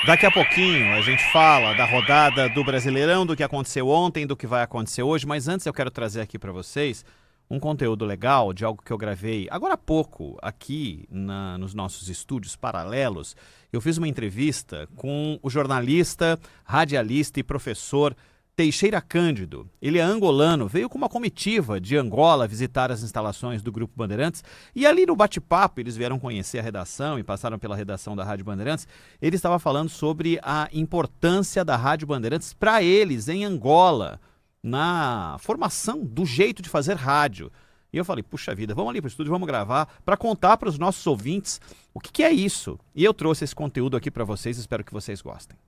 Daqui a pouquinho a gente fala da rodada do Brasileirão, do que aconteceu ontem, do que vai acontecer hoje, mas antes eu quero trazer aqui para vocês um conteúdo legal de algo que eu gravei agora há pouco aqui nos nossos estúdios paralelos. Eu fiz uma entrevista com o jornalista, radialista e professor Teixeira Cândido. Ele é angolano, veio com uma comitiva de Angola visitar as instalações do Grupo Bandeirantes e ali no bate-papo eles vieram conhecer a redação e passaram pela redação da Rádio Bandeirantes. Ele estava falando sobre a importância da Rádio Bandeirantes para eles em Angola, na formação do jeito de fazer rádio. E eu falei, puxa vida, vamos ali para o estúdio, vamos gravar para contar para os nossos ouvintes o que é isso. E eu trouxe esse conteúdo aqui para vocês, espero que vocês gostem.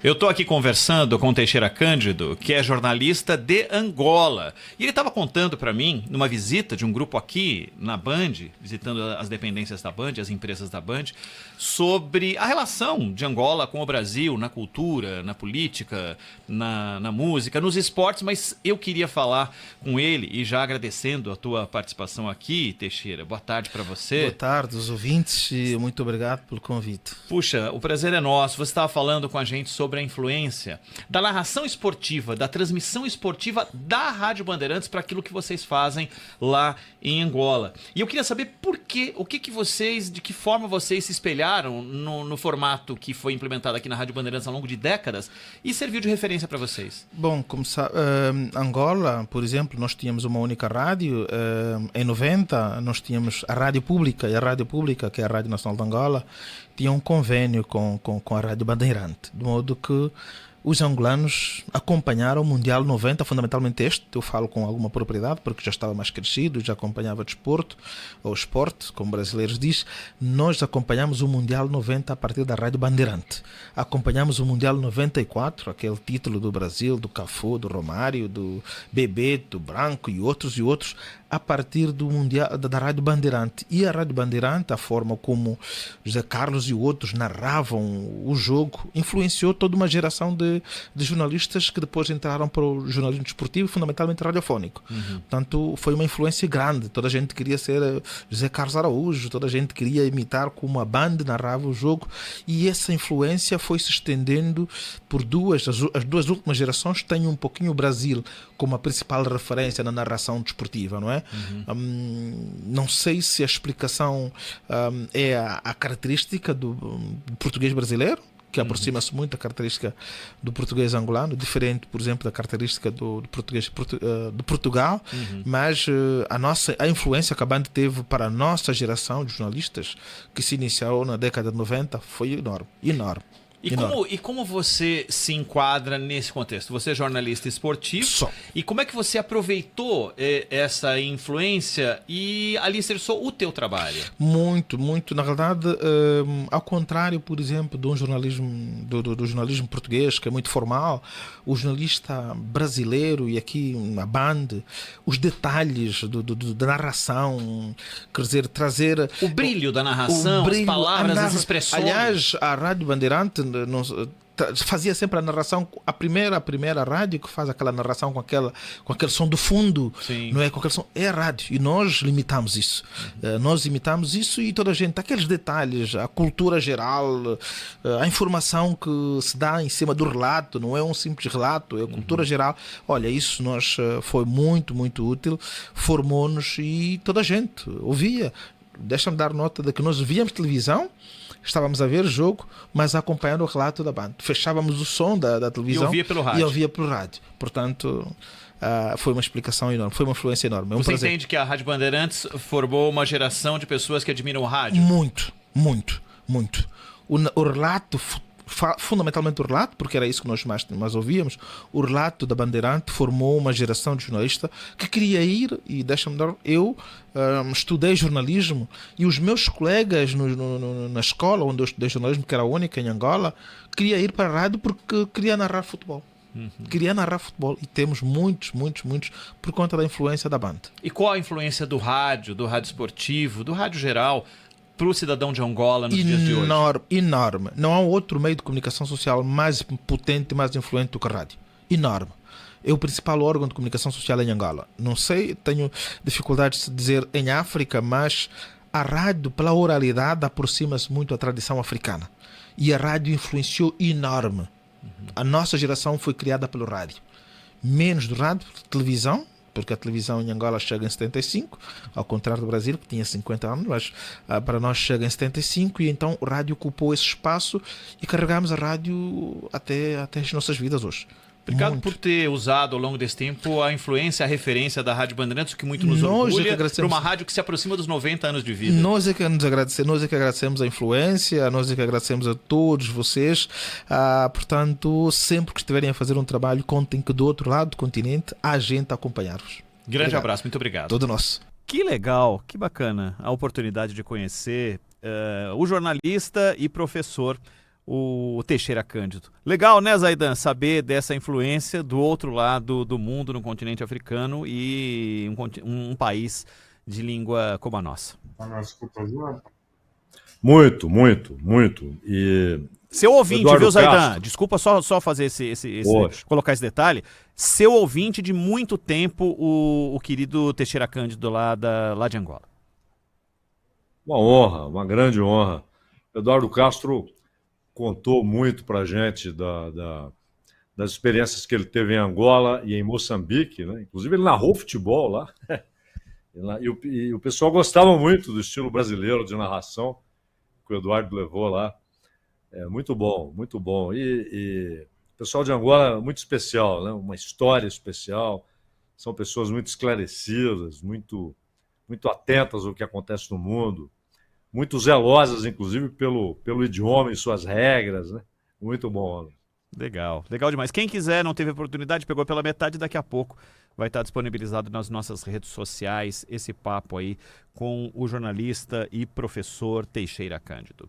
Eu estou aqui conversando com o Teixeira Cândido, que é jornalista de Angola. E ele estava contando para mim, numa visita de um grupo aqui na Band, visitando as dependências da Band, as empresas da Band, sobre a relação de Angola com o Brasil, na cultura, na política, na música, nos esportes. Mas eu queria falar com ele, e já agradecendo a tua participação aqui, Teixeira. Boa tarde para você. Boa tarde, os ouvintes, e muito obrigado pelo convite. Puxa, o prazer é nosso. Você estava falando com a gente sobre a influência da narração esportiva, da transmissão esportiva da Rádio Bandeirantes para aquilo que vocês fazem lá em Angola. E eu queria saber por quê, de que forma vocês se espelharam no formato que foi implementado aqui na Rádio Bandeirantes ao longo de décadas e serviu de referência para vocês. Bom, como sabe, Angola, por exemplo, nós tínhamos uma única rádio. Em 90, nós tínhamos a Rádio Pública, e a Rádio Pública, que é a Rádio Nacional de Angola, tinha um convênio com a Rádio Bandeirante, de modo que os angolanos acompanharam o Mundial 90, fundamentalmente este, eu falo com alguma propriedade, porque já estava mais crescido, já acompanhava desporto, ou esporte, como brasileiros diz. Nós acompanhamos o Mundial 90 a partir da Rádio Bandeirante. Acompanhamos o Mundial 94, aquele título do Brasil, do Cafu, do Romário, do Bebê, do Branco e outros, a partir do Mundial da Rádio Bandeirante. E a Rádio Bandeirante, a forma como José Carlos e outros narravam o jogo, influenciou toda uma geração de jornalistas que depois entraram para o jornalismo desportivo, fundamentalmente radiofónico. Portanto, foi uma influência grande. Toda a gente queria ser José Carlos Araújo, toda a gente queria imitar como a Band narrava o jogo, e essa influência foi se estendendo por as duas últimas gerações. Tem um pouquinho o Brasil como a principal referência na narração desportiva, não é? Não sei se a explicação é a característica do português brasileiro, que aproxima-se muito da característica do português angolano, diferente, por exemplo, da característica do português de Portugal, mas a influência que a Band teve para a nossa geração de jornalistas, que se iniciou na década de 90, foi enorme. E como você se enquadra nesse contexto? Você é jornalista esportivo. E como é que você aproveitou essa influência e alicerçou o teu trabalho? Muito. Na verdade, ao contrário, por exemplo, do jornalismo português, que é muito formal, o jornalista brasileiro, e aqui na Band, os detalhes da narração, quer dizer, trazer o brilho da narração, as palavras, as expressões. Aliás, a Rádio Bandeirante fazia sempre a narração, a primeira rádio que faz aquela narração com aquele som do fundo. Sim. Não é? Com aquele som, é a rádio, e nós limitamos isso. Nós imitamos isso, e toda a gente, aqueles detalhes, a cultura geral, a informação que se dá em cima do relato, não é um simples relato, é a cultura geral. Olha, isso foi muito, muito útil, formou-nos, e toda a gente ouvia. Deixa-me dar nota de que nós víamos televisão, estávamos a ver o jogo, mas acompanhando o relato da Band. Fechávamos o som da televisão e ouvia pelo rádio. Portanto, foi uma explicação enorme, foi uma influência enorme. Você entende que a Rádio Bandeirantes formou uma geração de pessoas que admiram o rádio? Muito. O relato, fundamentalmente o relato, porque era isso que nós mais ouvíamos, o relato da Bandeirante formou uma geração de jornalistas que queria ir, e deixa-me dar, eu estudei jornalismo, e os meus colegas na escola onde eu estudei jornalismo, que era a única em Angola, queria ir para a rádio porque queria narrar futebol. Queria narrar futebol, e temos muitos por conta da influência da Band. E qual a influência do rádio esportivo, do rádio geral, para o cidadão de Angola nos dias de hoje? Enorme. Não há outro meio de comunicação social mais potente e mais influente do que a rádio. Enorme. É o principal órgão de comunicação social em Angola. Não sei, tenho dificuldades de dizer em África, mas a rádio, pela oralidade, aproxima-se muito da tradição africana. E a rádio influenciou enorme. A nossa geração foi criada pelo rádio. Menos do rádio, televisão, porque a televisão em Angola chega em 75, ao contrário do Brasil, que tinha 50 anos, mas para nós chega em 75, e então o rádio ocupou esse espaço e carregamos a rádio até as nossas vidas hoje. Obrigado Muito. por ter usado ao longo desse tempo a influência, a referência da Rádio Bandeirantes, que muito nos orgulha, para uma rádio que se aproxima dos 90 anos de vida. Nós é que agradecemos a influência, nós é que agradecemos a todos vocês. Portanto, sempre que estiverem a fazer um trabalho, contem que do outro lado do continente há gente a acompanhar-vos. Grande abraço, muito obrigado. Todo nosso. Que legal, que bacana a oportunidade de conhecer o jornalista e professor, o Teixeira Cândido. Legal, né, Zaidan, saber dessa influência do outro lado do mundo, no continente africano, e um país de língua como a nossa. Muito, muito, muito. E seu ouvinte, Eduardo viu, Zaidan? Castro. Desculpa só fazer colocar esse detalhe. Seu ouvinte de muito tempo, o querido Teixeira Cândido lá de Angola. Uma honra, uma grande honra. Eduardo Castro contou muito para a gente das experiências que ele teve em Angola e em Moçambique, né? Inclusive ele narrou futebol lá. E o pessoal gostava muito do estilo brasileiro de narração que o Eduardo levou lá. É muito bom, muito bom. E o pessoal de Angola é muito especial, né? Uma história especial. São pessoas muito esclarecidas, muito, muito atentas ao que acontece no mundo, muito zelosas, inclusive, pelo idioma e suas regras, né? Muito bom. Legal, legal demais. Quem quiser, não teve oportunidade, pegou pela metade, daqui a pouco vai estar disponibilizado nas nossas redes sociais esse papo aí com o jornalista e professor Teixeira Cândido.